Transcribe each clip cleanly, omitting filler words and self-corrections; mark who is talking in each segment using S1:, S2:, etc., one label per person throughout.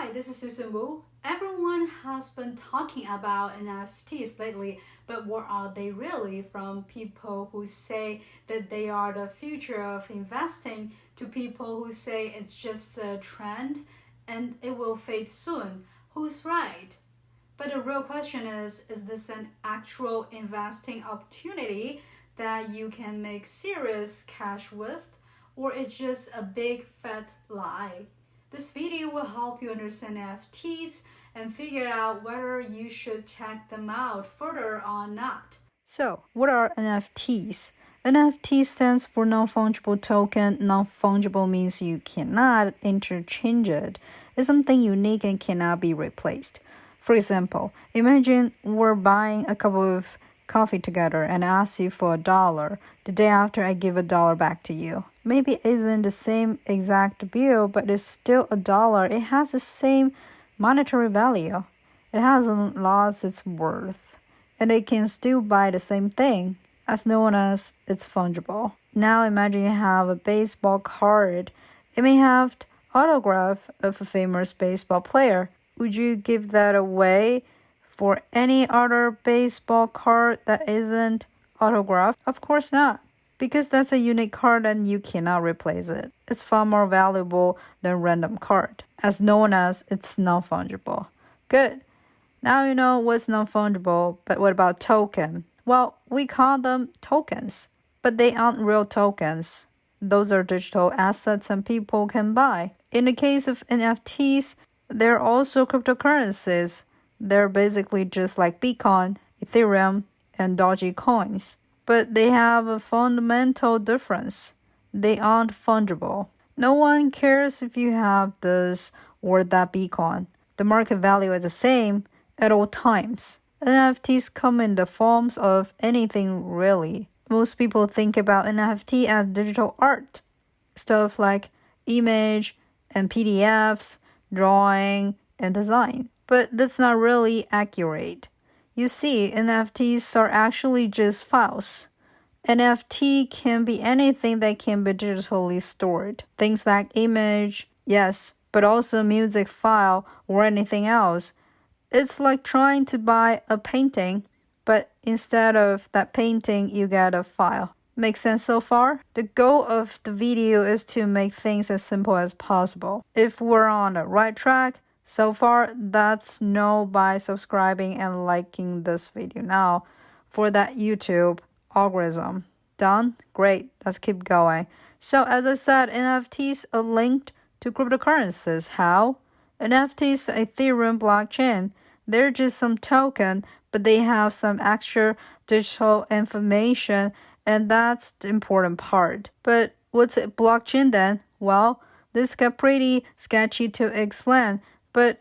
S1: Hi, this is Susan Wu. Everyone has been talking about NFTs lately, but what are they really? From people who say that they are the future of investing to people who say it's just a trend and it will fade soon. Who's right? But the real question is this an actual investing opportunity that you can make serious cash with, or it's just a big fat lie? This video will help you understand NFTs and figure out whether you should check them out further or not.
S2: So, what are NFTs? NFT stands for non-fungible token. Non-fungible means you cannot interchange it. It's something unique and cannot be replaced. For example, imagine we're buying a cup of coffee together and I ask you for $1. The day after, I give $1 back to you. Maybe it isn't the same exact bill, but it's still $1. It has the same monetary value. It hasn't lost its worth, and it can still buy the same thing, as known as it's fungible. Now imagine you have a baseball card. It may have the autograph of a famous baseball player. Would you give that away for any other baseball card that isn't autographed? Of course not, because that's a unique card and you cannot replace it. It's far more valuable than random card, as known as it's non-fungible. Good. Now you know what's non-fungible, but what about token? Well, we call them tokens, but they aren't real tokens. Those are digital assets and people can buy. In the case of NFTs, they're also cryptocurrencies. They're basically just like Bitcoin, Ethereum, and Dogecoins. But they have a fundamental difference. They aren't fungible. No one cares if you have this or that Bitcoin. The market value is the same at all times. NFTs come in the forms of anything really. Most people think about NFT as digital art. Stuff like image and PDFs, drawing, and design. But that's not really accurate. You see, NFTs are actually just files. NFT can be anything that can be digitally stored. Things like image, yes, but also music file or anything else. It's like trying to buy a painting, but instead of that painting, you get a file. Make sense so far? The goal of the video is to make things as simple as possible. If we're on the right track, so far, that's know by subscribing and liking this video now for that YouTube algorithm. Done? Great. Let's keep going. So as I said, NFTs are linked to cryptocurrencies. How? NFTs are Ethereum blockchain. They're just some token, but they have some extra digital information, and that's the important part. But what's a blockchain then? Well, this got pretty sketchy to explain, but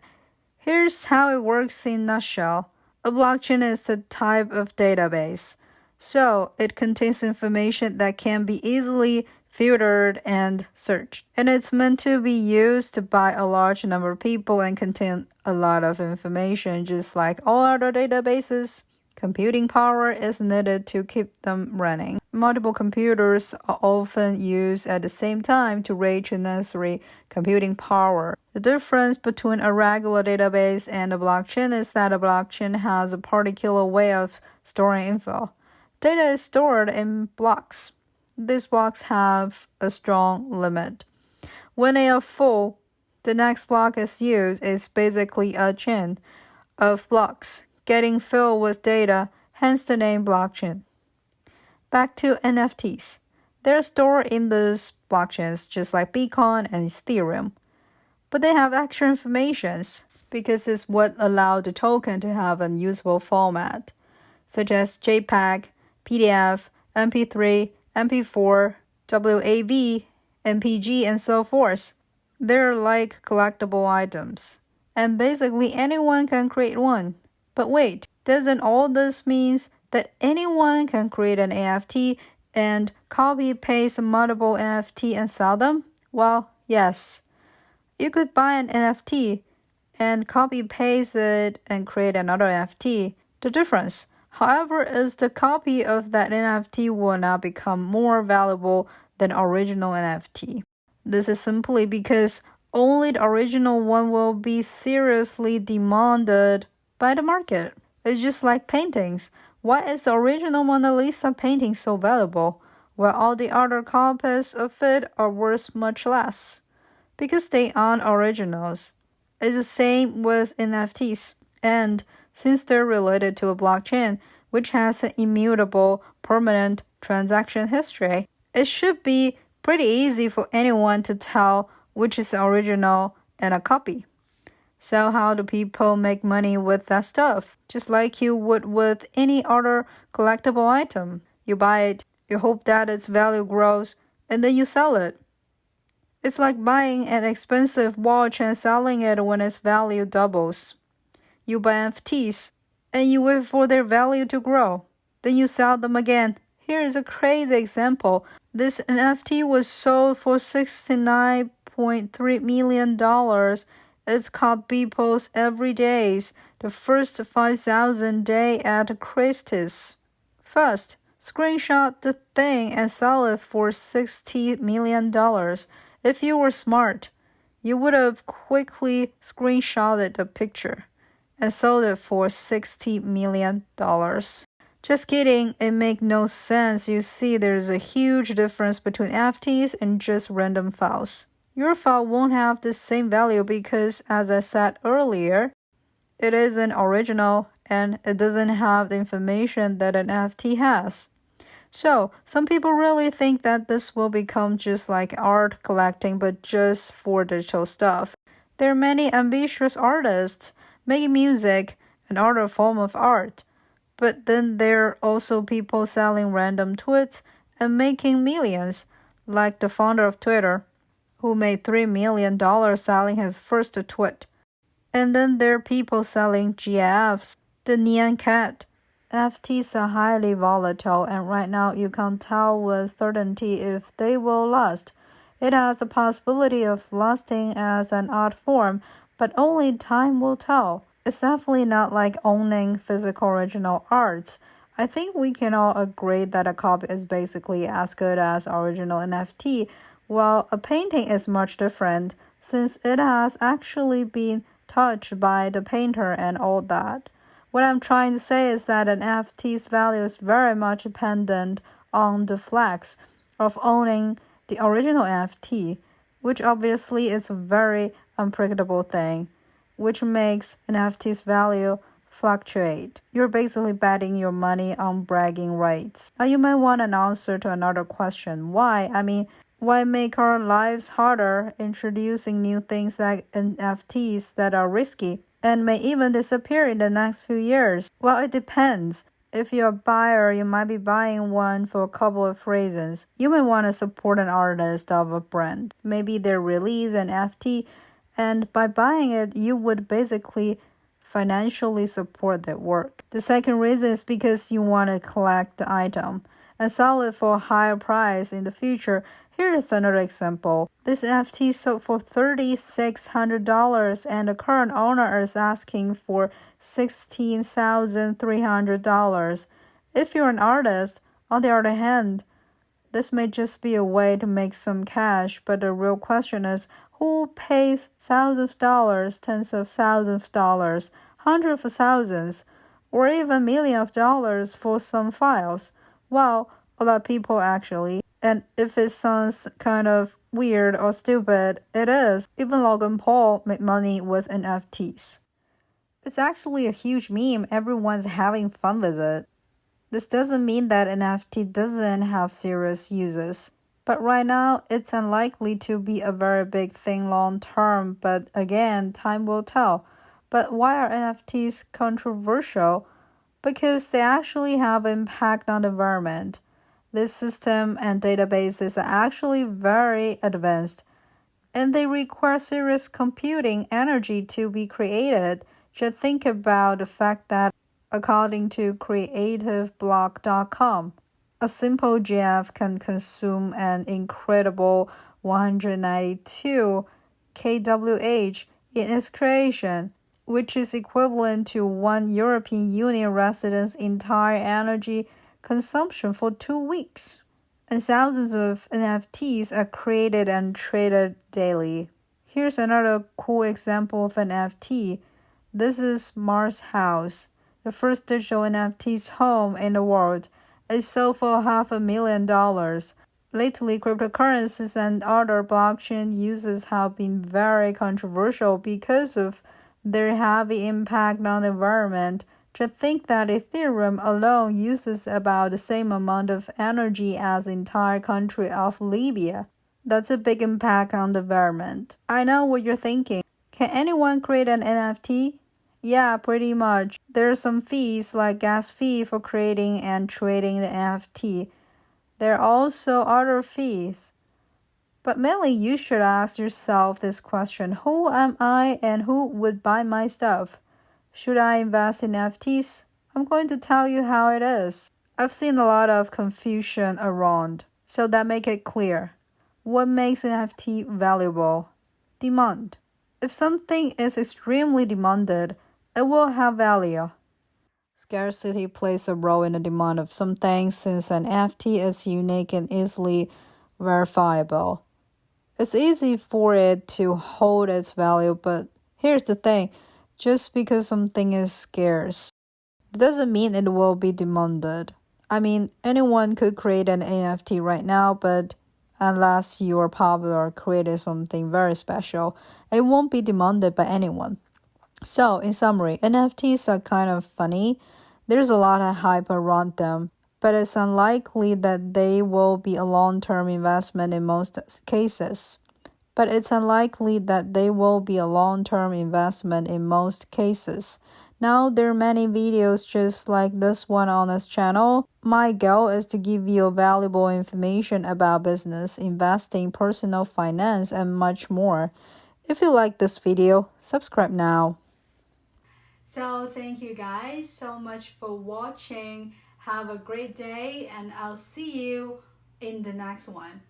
S2: here's how it works in a nutshell. A blockchain is a type of database. So it contains information that can be easily filtered and searched. And it's meant to be used by a large number of people and contain a lot of information, just like all other databases. Computing power is needed to keep them running. Multiple computers are often used at the same time to reach the necessary computing power. The difference between a regular database and a blockchain is that a blockchain has a particular way of storing info. Data is stored in blocks. These blocks have a strong limit. When they are full, the next block is used. It's basically a chain of blocks getting filled with data, hence the name blockchain. Back to NFTs. They're stored in these blockchains just like Bitcoin and Ethereum. But they have extra information because it's what allowed the token to have a usable format, such as JPEG, PDF, MP3, MP4, WAV, MPG, and so forth. They're like collectible items, and basically anyone can create one. But wait, doesn't all this mean that anyone can create an NFT and copy-paste multiple NFT and sell them? Well, yes. You could buy an NFT and copy-paste it and create another NFT. The difference, however, is the copy of that NFT will now become more valuable than original NFT. This is simply because only the original one will be seriously demanded by the market. It's just like paintings. Why is the original Mona Lisa painting so valuable, while all the other copies of it are worth much less? Because they aren't originals. It's the same with NFTs. And since they're related to a blockchain, which has an immutable, permanent transaction history, it should be pretty easy for anyone to tell which is the original and a copy. So how do people make money with that stuff? Just like you would with any other collectible item. You buy it, you hope that its value grows, and then you sell it. It's like buying an expensive watch and selling it when its value doubles. You buy NFTs, and you wait for their value to grow. Then you sell them again. Here is a crazy example. This NFT was sold for $69.3 million. It's called People's Every Days, the first 5,000 day at Christie's. First, screenshot the thing and sell it for $60 million. If you were smart, you would have quickly screenshotted the picture and sold it for $60 million. Just kidding, it makes no sense. You see, there's a huge difference between NFTs and just random files. Your file won't have the same value because, as I said earlier, it isn't original and it doesn't have the information that an NFT has. So, some people really think that this will become just like art collecting, but just for digital stuff. There are many ambitious artists making music and other form of art. But then there are also people selling random tweets and making millions, like the founder of Twitter, who made $3 million selling his first tweet. And then there are people selling GIFs, the Nyan Cat. NFTs are highly volatile, and right now you can't tell with certainty if they will last. It has a possibility of lasting as an art form, but only time will tell. It's definitely not like owning physical original arts. I think we can all agree that a copy is basically as good as original NFT, while a painting is much different since it has actually been touched by the painter and all that. What I'm trying to say is that an NFT's value is very much dependent on the flex of owning the original NFT, which obviously is a very unpredictable thing, which makes an NFT's value fluctuate. You're basically betting your money on bragging rights. Now you might want an answer to another question. Why? Why make our lives harder introducing new things like NFTs that are risky and may even disappear in the next few years? Well, it depends. If you're a buyer, you might be buying one for a couple of reasons. You may want to support an artist of a brand. Maybe they release an NFT, and by buying it, you would basically financially support their work. The second reason is because you want to collect the item and sell it for a higher price in the future. Here is another example. This NFT sold for $3,600 and the current owner is asking for $16,300. If you're an artist, on the other hand, this may just be a way to make some cash, but the real question is, who pays thousands of dollars, tens of thousands of dollars, hundreds of thousands, or even millions of dollars for some files? Well, a lot of people actually. And if it sounds kind of weird or stupid, it is. Even Logan Paul made money with NFTs. It's actually a huge meme. Everyone's having fun with it. This doesn't mean that NFT doesn't have serious uses. But right now, it's unlikely to be a very big thing long term. But again, time will tell. But why are NFTs controversial? Because they actually have impact on the environment. This system and databases are actually very advanced, and they require serious computing energy to be created. Just think about the fact that, according to creativeblock.com, a simple GIF can consume an incredible 192 kWh in its creation, which is equivalent to one European Union resident's entire energy consumption for 2 weeks. And thousands of NFTs are created and traded daily. Here's another cool example of an NFT. This is Mars House, the first digital NFT's home in the world. It sold for $500,000. Lately, cryptocurrencies and other blockchain uses have been very controversial because of their heavy impact on the environment. To think that Ethereum alone uses about the same amount of energy as the entire country of Libya. That's a big impact on the environment. I know what you're thinking. Can anyone create an NFT? Yeah, pretty much. There are some fees like gas fee for creating and trading the NFT. There are also other fees. But mainly you should ask yourself this question: who am I and who would buy my stuff? Should I invest in NFTs? I'm going to tell you how it is. I've seen a lot of confusion around, so that make it clear. What makes an NFT valuable? Demand. If something is extremely demanded, it will have value. Scarcity plays a role in the demand of some things since an NFT is unique and easily verifiable. It's easy for it to hold its value, but here's the thing: just because something is scarce, it doesn't mean it will be demanded. I mean, anyone could create an NFT right now, but unless you are popular or created something very special, it won't be demanded by anyone. So, in summary, NFTs are kind of funny. There's a lot of hype around them, but it's unlikely that they will be a long-term investment in most cases. Now, there are many videos just like this one on this channel. My goal is to give you valuable information about business, investing, personal finance, and much more. If you like this video, subscribe now.
S1: So thank you guys so much for watching. Have a great day and I'll see you in the next one.